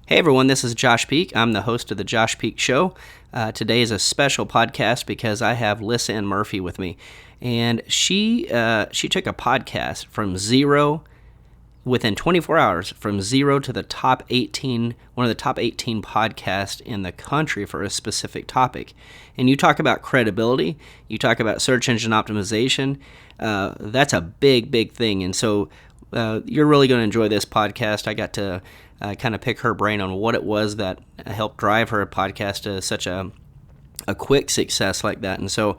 Hey everyone, this is Josh Peak. I'm the host of the Josh Peak Show. Today is a special podcast because I have Lisanne Murphy with me, and she took a podcast from zero within 24 hours from zero to the top 18, one of the top 18 podcasts in the country for a specific topic. And you talk about credibility, you talk about search engine optimization. That's a big thing. And so you're really going to enjoy this podcast. I got to kind of pick her brain on what it was that helped drive her podcast to such a quick success like that. And so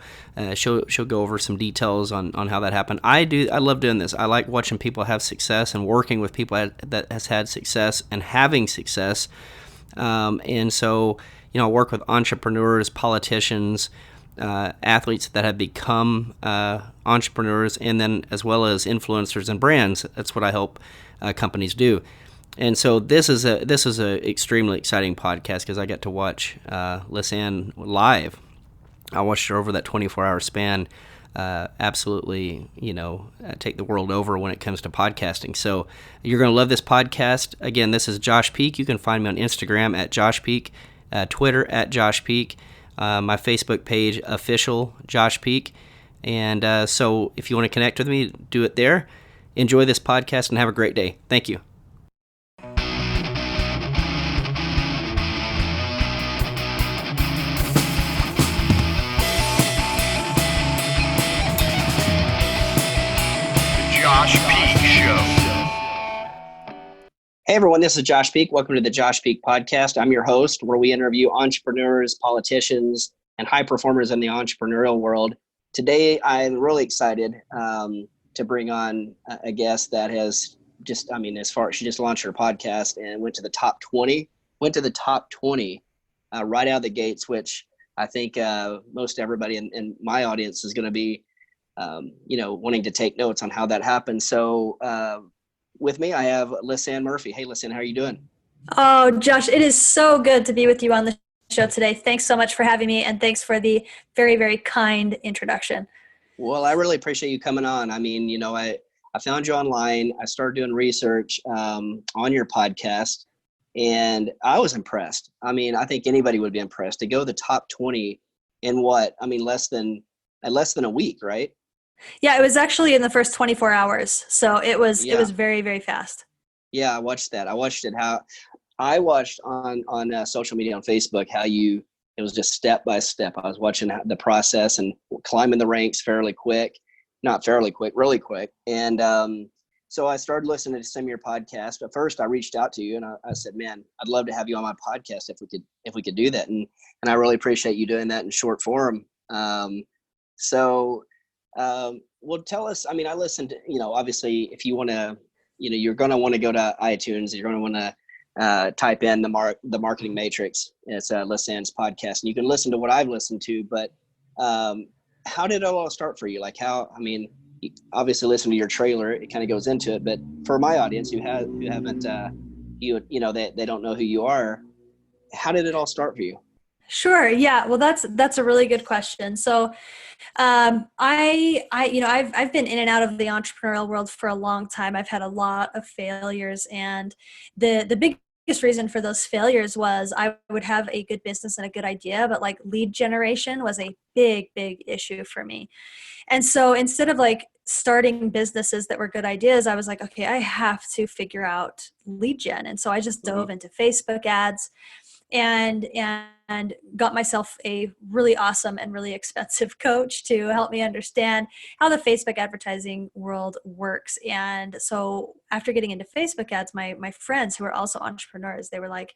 she'll go over some details on how that happened. I love doing this. I like watching people have success and working with people that has had success and having success. And so, I work with entrepreneurs, politicians, athletes that have become entrepreneurs, and then as well as influencers and brands. That's what I help companies do. And so this is a extremely exciting podcast because I get to watch Lisanne live. I watched her over that 24-hour span. Absolutely, take the world over when it comes to podcasting. So you're going to love this podcast. Again, this is Josh Peak. You can find me on Instagram at Josh Peak, Twitter at Josh Peak, my Facebook page official Josh Peak. And so if you want to connect with me, do it there. Enjoy this podcast and have a great day. Thank you. Josh Peak Show. Hey everyone, this is Josh Peak. Welcome to the Josh Peak Podcast. I'm your host, where we interview entrepreneurs, politicians, and high performers in the entrepreneurial world. Today, I'm really excited to bring on a guest that has she just launched her podcast and went to the top 20. Right out of the gates, which I think most everybody in my audience is going to be wanting to take notes on how that happened. So with me, I have Lisanne Murphy. Hey, Lisanne, how are you doing? Oh, Josh, it is so good to be with you on the show today. Thanks so much for having me, and thanks for the very, very kind introduction. Well, I really appreciate you coming on. I mean, I found you online. I started doing research on your podcast, and I was impressed. I mean, I think anybody would be impressed to go the top 20 in less than a week, right? Yeah, it was actually in the first 24 hours. So it was very, very fast. Yeah, I watched that. I watched it. I watched on social media on Facebook it was just step by step. I was watching the process and climbing the ranks really quick. And so I started listening to some of your podcasts. But first I reached out to you and I said, man, I'd love to have you on my podcast if we could do that. And I really appreciate you doing that in short form. Well, tell us, I listened to, obviously if you want to, you're going to want to go to iTunes, you're going to want to type in the Marketing Matrix. It's Lisanne's podcast, and you can listen to what I've listened to, but how did it all start for you? You obviously listen to your trailer, it kind of goes into it, but for my audience who haven't, they don't know who you are, how did it all start for you? Sure. Yeah. Well, that's a really good question. So, I've been in and out of the entrepreneurial world for a long time. I've had a lot of failures, and the biggest reason for those failures was I would have a good business and a good idea, but like lead generation was a big issue for me. And so instead of like starting businesses that were good ideas, I was like, okay, I have to figure out lead gen. And so I just dove into Facebook ads and got myself a really awesome and really expensive coach to help me understand how the Facebook advertising world works. And so after getting into Facebook ads, my friends who are also entrepreneurs, they were like,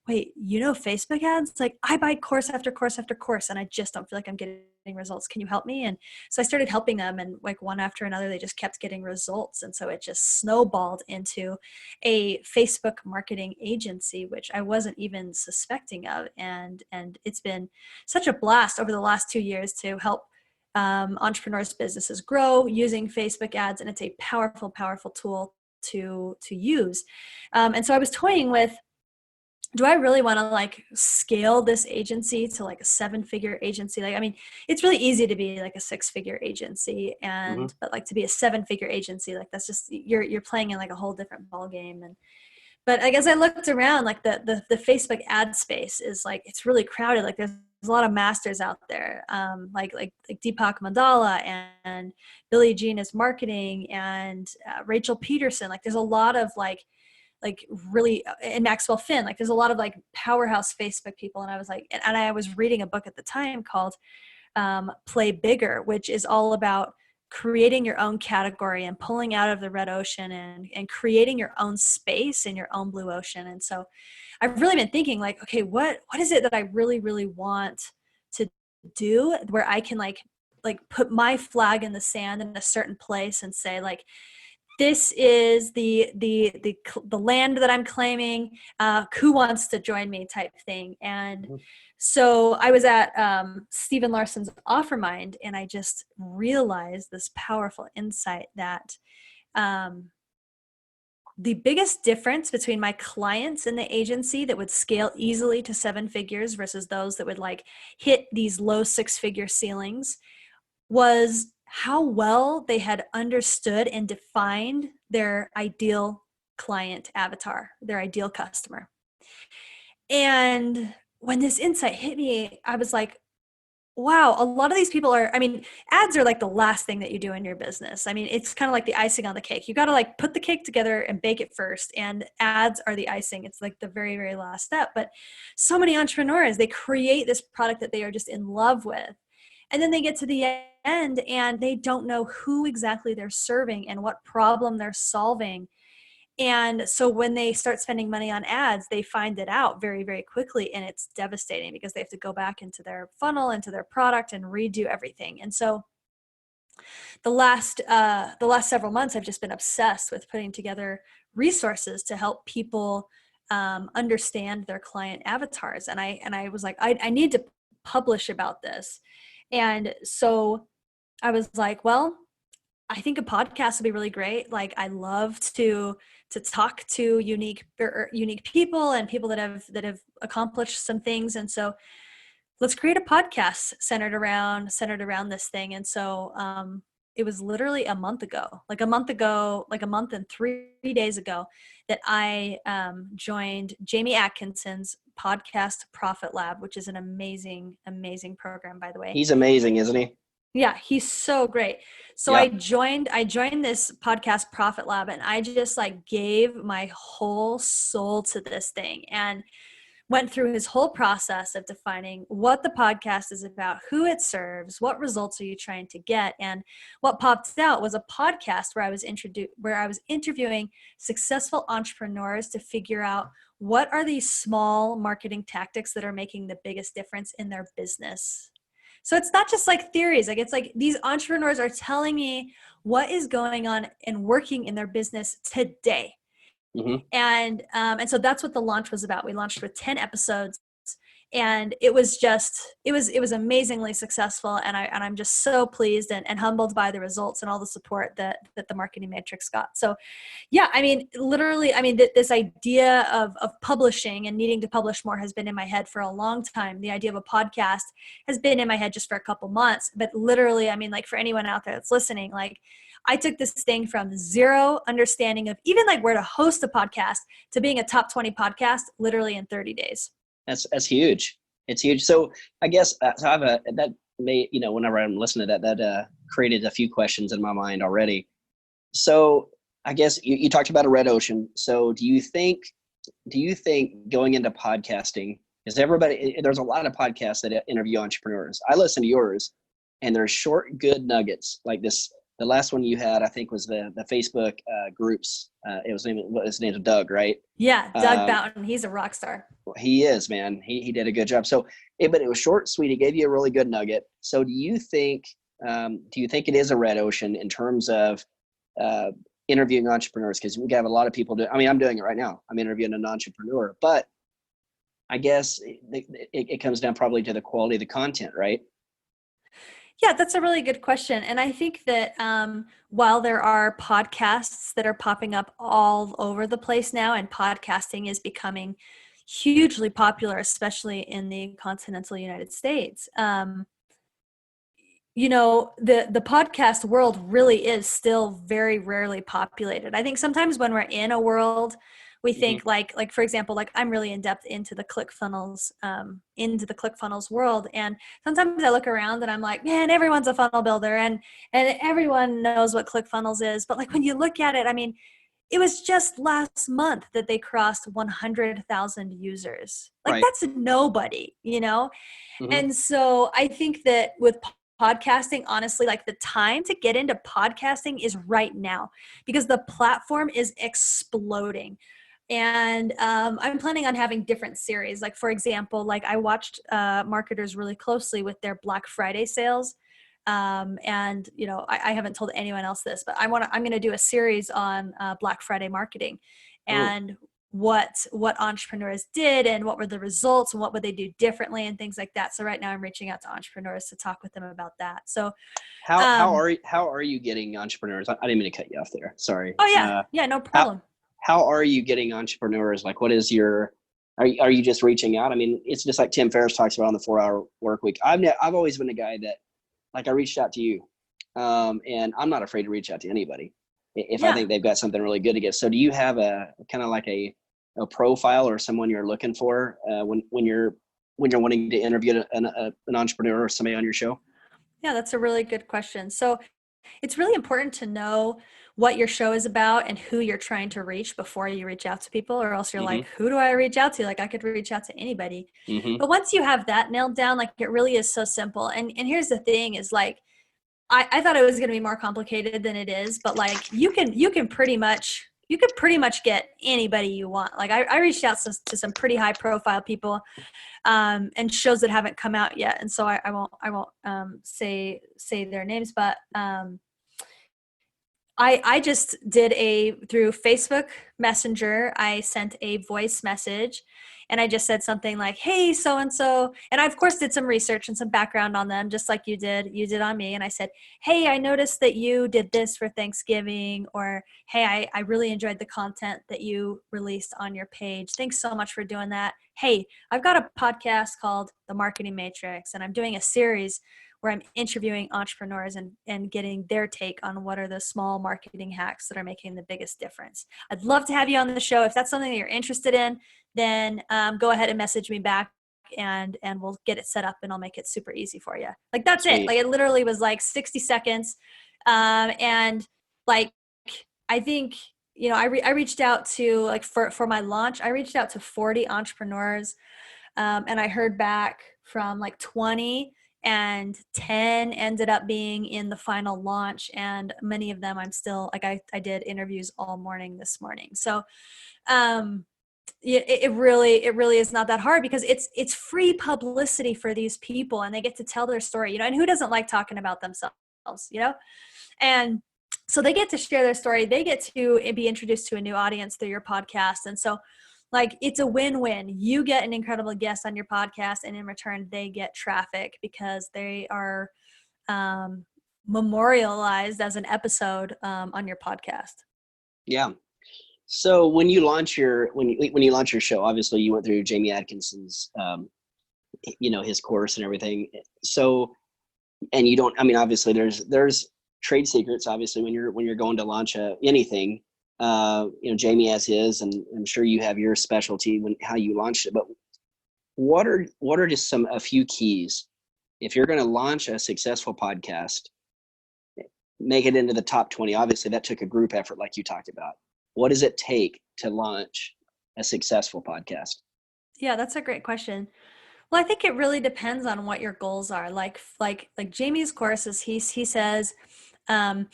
wait, Facebook ads? Like, I buy course after course after course, and I just don't feel like I'm getting results. Can you help me? And so I started helping them, and like one after another, they just kept getting results. And so it just snowballed into a Facebook marketing agency, which I wasn't even suspecting of. And it's been such a blast over the last 2 years to help entrepreneurs' businesses grow using Facebook ads. And it's a powerful tool to use. And so I was toying with, do I really want to like scale this agency to like a 7-figure agency? It's really easy to be like a 6-figure agency but like to be a 7-figure agency, like that's just, you're playing in like a whole different ball game. But I guess I looked around, like the Facebook ad space is like, it's really crowded. Like there's a lot of masters out there, like Deepak Mandala and Billie Jean is marketing, and Rachel Peterson. Like there's a lot of like really, and Maxwell Finn, like there's a lot of like powerhouse Facebook people. And I was like, and I was reading a book at the time called Play Bigger, which is all about creating your own category and pulling out of the red ocean and creating your own space in your own blue ocean. And so I've really been thinking like, okay, what is it that I really, really want to do where I can like put my flag in the sand in a certain place and say like, this is the land that I'm claiming. Who wants to join me? Type thing. And so I was at Stephen Larson's Offermind, and I just realized this powerful insight that the biggest difference between my clients in the agency that would scale easily to 7 figures versus those that would like hit these low 6-figure ceilings was how well they had understood and defined their ideal client avatar, their ideal customer. And when this insight hit me, I was like, wow, a lot of these people are, I mean, ads are like the last thing that you do in your business. I mean, it's kind of like the icing on the cake. You got to like put the cake together and bake it first. And ads are the icing. It's like the very, very last step. But so many entrepreneurs, they create this product that they are just in love with. And then they get to the end and they don't know who exactly they're serving and what problem they're solving. And so when they start spending money on ads, they find it out very, very quickly. And it's devastating because they have to go back into their funnel, into their product, and redo everything. And so the last several months, I've just been obsessed with putting together resources to help people understand their client avatars. And I was like, I need to publish about this. And so I was like, well, I think a podcast would be really great. Like I love to talk to unique people and people that have accomplished some things. And so let's create a podcast centered around this thing. And so it was literally a month and 3 days ago that I joined Jamie Atkinson's podcast Profit Lab, which is an amazing, amazing program, by the way. He's amazing, isn't he? Yeah, he's so great. So Yeah. I joined this podcast Profit Lab, and I just like gave my whole soul to this thing and went through his whole process of defining what the podcast is about, who it serves, what results are you trying to get. And what popped out was a podcast where I was interviewing successful entrepreneurs to figure out what are these small marketing tactics that are making the biggest difference in their business. So it's not just like theories. Like it's like these entrepreneurs are telling me what is going on and working in their business today. Mm-hmm. And so that's what the launch was about. We launched with 10 episodes, and it was amazingly successful. And I'm just so pleased and humbled by the results and all the support that the Marketing Matrix got. So yeah, I mean, literally, I mean, this idea of publishing and needing to publish more has been in my head for a long time. The idea of a podcast has been in my head just for a couple months, but literally, I mean, like for anyone out there that's listening, like I took this thing from zero understanding of even like where to host a podcast to being a top 20 podcast literally in 30 days. That's huge. It's huge. So I guess so I have that may, whenever I'm listening to that created a few questions in my mind already. So I guess you talked about a red ocean. So do you think going into podcasting, because there's a lot of podcasts that interview entrepreneurs. I listen to yours and they're short, good nuggets like this. The last one you had, I think, was the Facebook groups. His name was Doug, right? Yeah, Doug Boughton. He's a rock star. He is, man. He did a good job. So, but it was short, sweet. He gave you a really good nugget. So, do you think it is a red ocean in terms of interviewing entrepreneurs? Because we have a lot of people do. I mean, I'm doing it right now. I'm interviewing an entrepreneur, but I guess it comes down probably to the quality of the content, right? Yeah, that's a really good question. And I think that while there are podcasts that are popping up all over the place now, and podcasting is becoming hugely popular, especially in the continental United States, the podcast world really is still very rarely populated. I think sometimes when we're in a world We Hmm. think like for example, like I'm really in depth into the ClickFunnels world, and sometimes I look around and I'm like, man, everyone's a funnel builder, and everyone knows what ClickFunnels is. But like when you look at it, I mean, it was just last month that they crossed 100,000 users. Like Right. that's nobody, you know? Hmm. And so I think that with podcasting, honestly, like the time to get into podcasting is right now because the platform is exploding. And I'm planning on having different series. Like, for example, like I watched marketers really closely with their Black Friday sales. And you know, I haven't told anyone else this, but I'm going to do a series on Black Friday marketing Oh, and what entrepreneurs did and what were the results and what would they do differently and things like that. So right now I'm reaching out to entrepreneurs to talk with them about that. So um how are you getting entrepreneurs? I didn't mean to cut you off there. Sorry. oh yeah, no How problem. how are you getting entrepreneurs? Like, what is your are you just reaching out? I mean, it's just like Tim Ferriss talks about on the 4 hour work week. I've always been a guy that, like, I reached out to you, and I'm not afraid to reach out to anybody if I Yeah. think they've got something really good to get. So, do you have a kind of like a profile or someone you're looking for when you're wanting to interview an entrepreneur or somebody on your show? Yeah, that's a really good question. So it's really important to know what your show is about and who you're trying to reach before you reach out to people, or else you're Mm-hmm. like, who do I reach out to? Like I could reach out to anybody. Mm-hmm. But once you have that nailed down, like it really is so simple. And here's the thing is like I thought it was gonna be more complicated than it is, but like you could pretty much get anybody you want. Like I reached out to some pretty high profile people and shows that haven't come out yet. And so I won't say their names, but I just did through Facebook Messenger, I sent a voice message and I just said something like, hey, so and so. And I, of course, did some research and some background on them, just like you did on me. And I said, hey, I noticed that you did this for Thanksgiving, or hey, I really enjoyed the content that you released on your page. Thanks so much for doing that. Hey, I've got a podcast called The Marketing Matrix, and I'm doing a series where I'm interviewing entrepreneurs and getting their take on what are the small marketing hacks that are making the biggest difference. I'd love to have you on the show. If that's something that you're interested in, then go ahead and message me back and we'll get it set up and I'll make it super easy for you. Like that's it. Sweet. Like it literally was like 60 seconds. And like, I think, you know, I reached out to like for my launch, I reached out to 40 entrepreneurs and I heard back from like 20 and 10 ended up being in the final launch. And many of them I'm still like, I did interviews all morning this morning. So, it really is not that hard because it's free publicity for these people and they get to tell their story, you know, and who doesn't like talking about themselves, you know? And so they get to share their story. They get to be introduced to a new audience through your podcast. And so like it's a win-win. You get an incredible guest on your podcast and in return they get traffic because they are um, memorialized as an episode on your podcast. Yeah. So when you launch your show, obviously you went through Jamie Atkinson's his course and everything. So, and you don't, I mean, obviously there's trade secrets obviously when you're going to launch anything. Jamie has his, and I'm sure you have your specialty when how you launched it. But what are just a few keys if you're going to launch a successful podcast, make it into the top 20? Obviously that took a group effort like you talked about. What does it take to launch a successful podcast? Yeah, that's a great question. Well, I think it really depends on what your goals are. Like Jamie's courses, he says, um,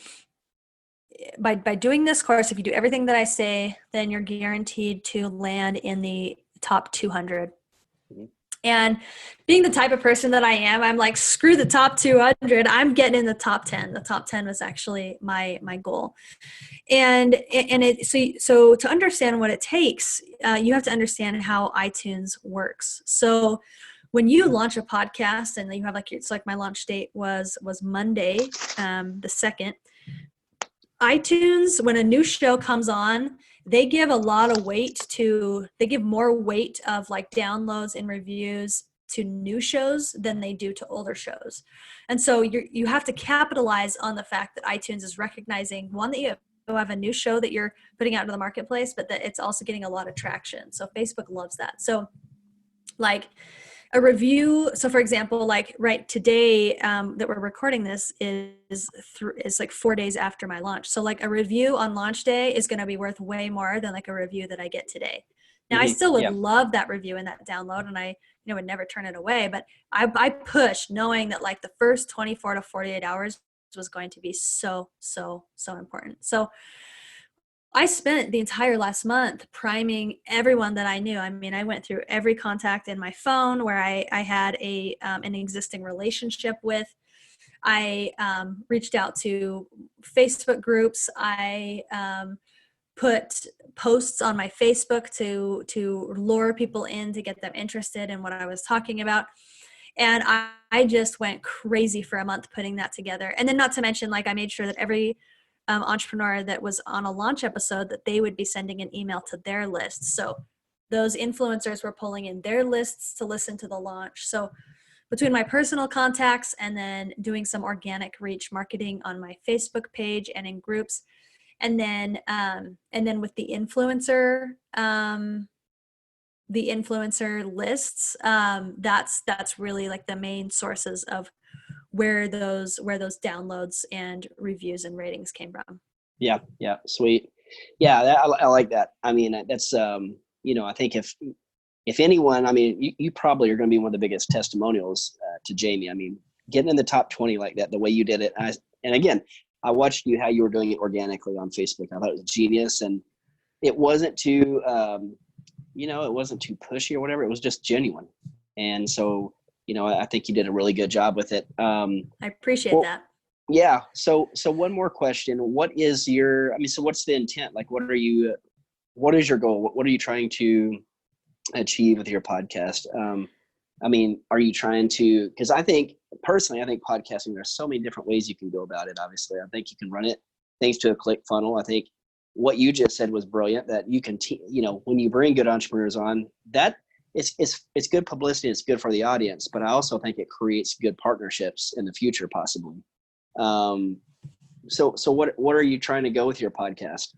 by doing this course, if you do everything that I say, then you're guaranteed to land in the top 200. Mhm. And being the type of person that I am, I'm like, screw the top 200. I'm getting in the top 10. The top 10 was actually my goal. So to understand what it takes, you have to understand how iTunes works. So when you launch a podcast and you have like, it's like my launch date was Monday, the 2nd. iTunes, when a new show comes on, they give they give more weight of like downloads and reviews to new shows than they do to older shows. And so you have to capitalize on the fact that iTunes is recognizing, one, that you have have a new show that you're putting out into the marketplace, but that it's also getting a lot of traction. So Facebook loves that. So like a review. So for example, like right today that we're recording this is like 4 days after my launch. So like a review on launch day is going to be worth way more than like a review that I get today. Now I still would love that review and that download, and I would never turn it away, but I push knowing that like the first 24 to 48 hours was going to be so important. So I spent the entire last month priming everyone that I knew. I mean, I went through every contact in my phone where I had an existing relationship with. I reached out to Facebook groups. I put posts on my Facebook to lure people in, to get them interested in what I was talking about. And I just went crazy for a month putting that together. And then not to mention, like I made sure that every entrepreneur that was on a launch episode, that they would be sending an email to their lists. So those influencers were pulling in their lists to listen to the launch. So between my personal contacts and then doing some organic reach marketing on my Facebook page and in groups, and then with the influencer lists, that's really like the main sources of where those downloads and reviews and ratings came from. Yeah. Sweet. Yeah. I like that. I mean, that's, I think if anyone, I mean, you probably are going to be one of the biggest testimonials to Jamie. I mean, getting in the top 20 like that, the way you did it. And again, I watched how you were doing it organically on Facebook. I thought it was genius, and it wasn't too, it wasn't too pushy or whatever. It was just genuine. And so, I think you did a really good job with it. I appreciate that. Yeah. So one more question. What is so what's the intent? Like, what is your goal? What are you trying to achieve with your podcast? I mean, are you trying to, because I think podcasting, there's so many different ways you can go about it. Obviously, I think you can run it thanks to a click funnel. I think what you just said was brilliant, that you can, when you bring good entrepreneurs on, that it's good publicity. It's good for the audience, but I also think it creates good partnerships in the future, possibly. So what are you trying to go with your podcast?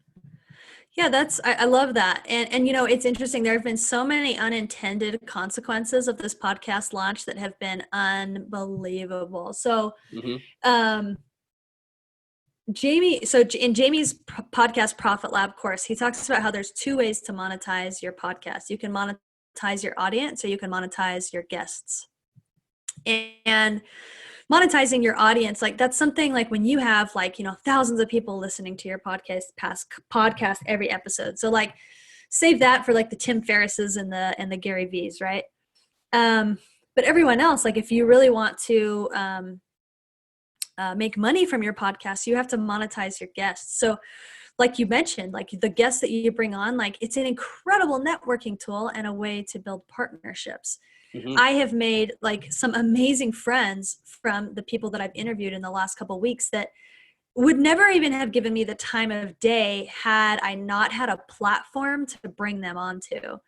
Yeah, I love that. And it's interesting. There have been so many unintended consequences of this podcast launch that have been unbelievable. So, Jamie, so in Jamie's podcast Profit Lab course, he talks about how there's 2 ways to monetize your podcast. You can monetize your audience, or you can monetize your guests. And monetizing your audience, like that's something like when you have thousands of people listening to your podcast every episode. So like save that for like the Tim Ferrisses and the Gary V's, right? But everyone else, like if you really want to make money from your podcast, you have to monetize your guests. So like you mentioned, like the guests that you bring on, like it's an incredible networking tool and a way to build partnerships. I have made like some amazing friends from the people that I've interviewed in the last couple of weeks that would never even have given me the time of day had I not had a platform to bring them onto.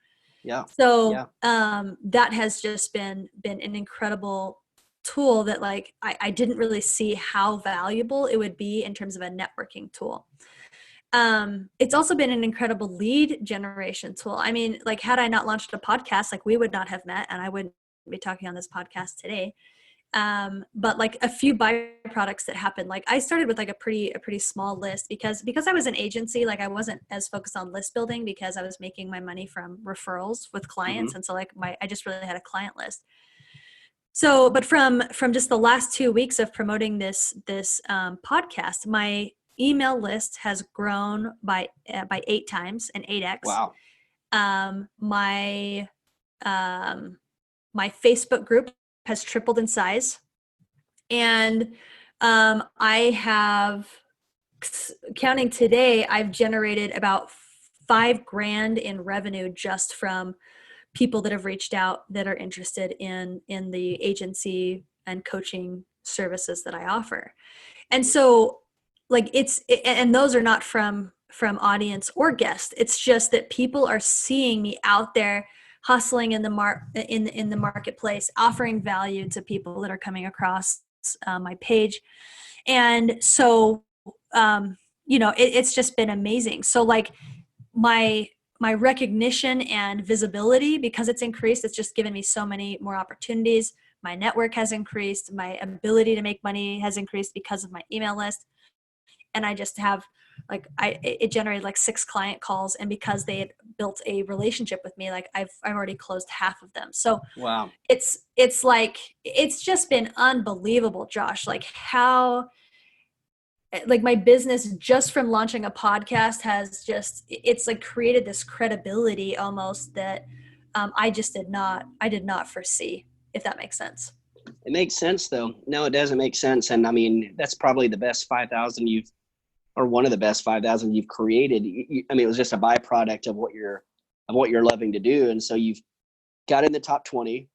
Yeah. So that has just been an incredible tool that like I didn't really see how valuable it would be in terms of a networking tool. It's also been an incredible lead generation tool. I mean, like had I not launched a podcast, like we would not have met and I wouldn't be talking on this podcast today. But like a few byproducts that happened, like I started with like a pretty small list because I was an agency, like I wasn't as focused on list building because I was making my money from referrals with clients. And so like I just really had a client list. So, but from just the last 2 weeks of promoting this podcast, my email list has grown by 8 times, and 8x. Wow. My Facebook group has tripled in size, and I have, counting today, I've generated about $5,000 in revenue just from people that have reached out that are interested in the agency and coaching services that I offer. And so like and those are not from audience or guest. It's just that people are seeing me out there hustling in the marketplace, offering value to people that are coming across my page. And so it's just been amazing. So like my my recognition and visibility, because it's increased, it's just given me so many more opportunities. My network has increased. My ability to make money has increased because of my email list. And I just have it generated like 6 client calls, and because they had built a relationship with me, like I've already closed half of them. So Wow. it's like it's just been unbelievable, Josh, like how like my business just from launching a podcast has just it's like created this credibility almost that I did not foresee, if that makes sense. It makes sense though. No, it doesn't make sense. And I mean, that's probably the best 5,000 or one of the best 5,000 you've created. I mean, it was just a byproduct of what you're loving to do. And so you've got in the top 20,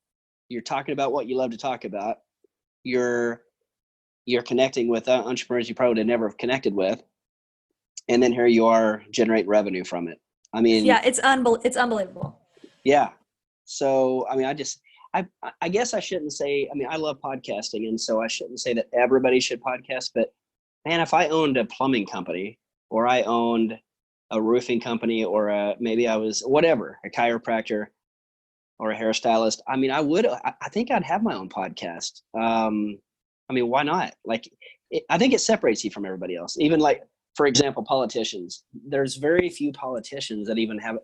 you're talking about what you love to talk about. You're connecting with entrepreneurs you probably would have never have connected with. And then here you are generating revenue from it. I mean, Yeah, it's unbelievable. yeah. So, I mean, I guess I shouldn't say, I mean, I love podcasting. And so I shouldn't say that everybody should podcast, but man, if I owned a plumbing company or I owned a roofing company or maybe I was whatever, a chiropractor or a hairstylist, I mean, I think I'd have my own podcast. I mean, why not? Like, I think it separates you from everybody else. Even like, for example, politicians, there's very few politicians that even have,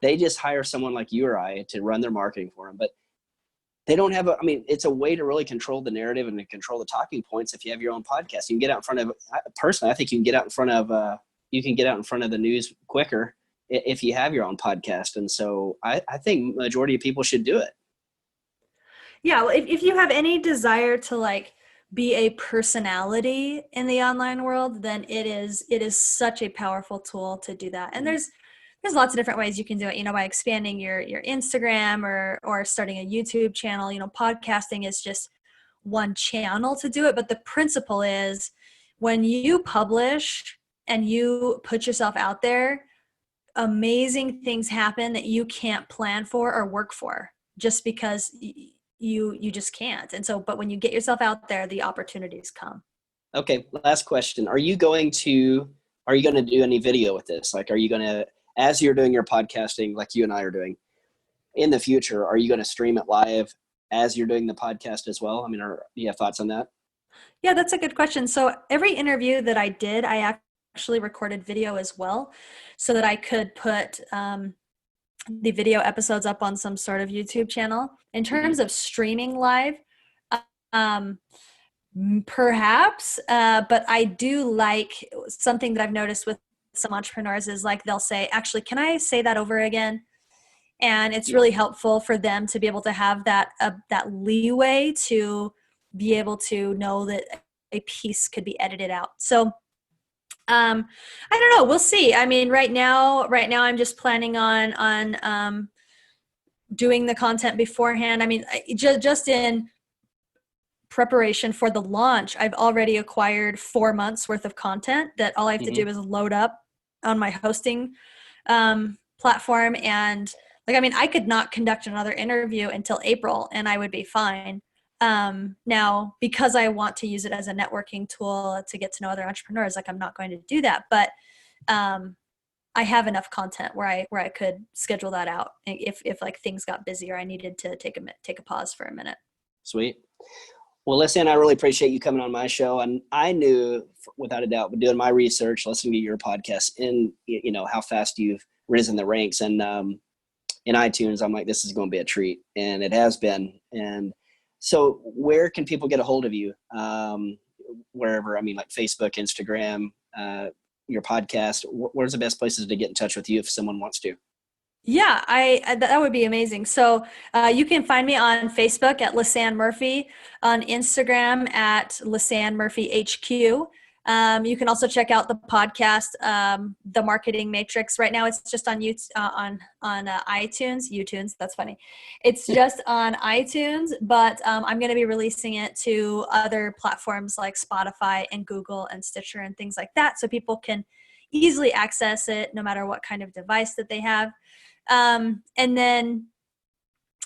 they just hire someone like you or I to run their marketing for them, but they don't have I mean, it's a way to really control the narrative and to control the talking points. If you have your own podcast, you can get out in front of, personally, I think you can get out in front of, the news quicker if you have your own podcast. And so I think majority of people should do it. Yeah, well, if you have any desire to like be a personality in the online world, then it is such a powerful tool to do that. And there's lots of different ways you can do it, by expanding your Instagram or starting a YouTube channel. Podcasting is just one channel to do it, but the principle is when you publish and you put yourself out there, amazing things happen that you can't plan for or work for just because you just can't. And so, but when you get yourself out there, the opportunities come. Okay. Last question. Are you going to do any video with this? Like, are you going to, as you're doing your podcasting, like you and I are doing in the future, are you going to stream it live as you're doing the podcast as well? I mean, do you have thoughts on that? Yeah, that's a good question. So every interview that I did, I actually recorded video as well so that I could put the video episodes up on some sort of YouTube channel. In Mm-hmm. terms of streaming live, um, perhaps, but I do like something that I've noticed with some entrepreneurs is like they'll say, actually, can I say that over again? And it's really helpful for them to be able to have that leeway to be able to know that a piece could be edited out. So I don't know. We'll see. I mean, right now, I'm just planning on doing the content beforehand. I mean, just in preparation for the launch, I've already acquired 4 months worth of content that all I have to Mm-hmm. do is load up on my hosting platform. And like, I mean, I could not conduct another interview until April and I would be fine. Now, because I want to use it as a networking tool to get to know other entrepreneurs, like I'm not going to do that, but I have enough content where I could schedule that out if like things got busy or I needed to take a pause for a minute. Sweet. Well, listen, I really appreciate you coming on my show. And I knew without a doubt, doing my research, listening to your podcast and how fast you've risen the ranks and, in iTunes, I'm like, this is going to be a treat, and it has been. And so where can people get a hold of you? Wherever, I mean, like Facebook, Instagram, your podcast, where's the best places to get in touch with you if someone wants to? Yeah, that would be amazing. So you can find me on Facebook at Lisanne Murphy, on Instagram at Lisanne Murphy HQ. You can also check out the podcast, The Marketing Matrix. Right now, it's just on iTunes. YouTunes, that's funny. It's just on iTunes, but I'm going to be releasing it to other platforms like Spotify and Google and Stitcher and things like that, so people can easily access it no matter what kind of device that they have. And then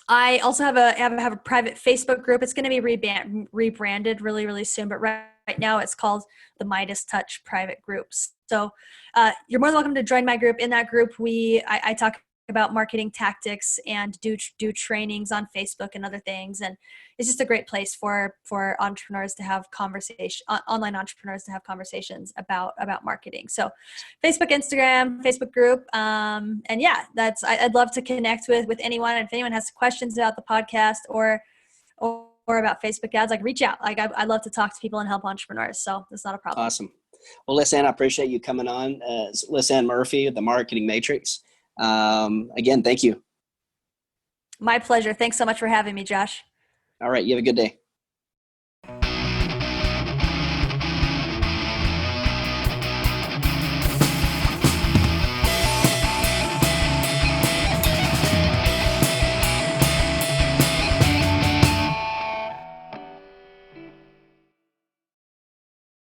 I also have a private Facebook group. It's going to be rebranded really, really soon, but right now it's called the Midas Touch Private Groups. So you're more than welcome to join my group. In that group, I talk about marketing tactics and do trainings on Facebook and other things. And it's just a great place for entrepreneurs to have online entrepreneurs to have conversations about marketing. So Facebook, Instagram, Facebook group. And yeah, I'd love to connect with anyone. And if anyone has questions about the podcast or about Facebook ads, like reach out. Like I love to talk to people and help entrepreneurs. So it's not a problem. Awesome. Well, Lisanne, I appreciate you coming on. Lisanne Murphy, the Marketing Matrix. Again, thank you. My pleasure. Thanks so much for having me, Josh. All right. You have a good day.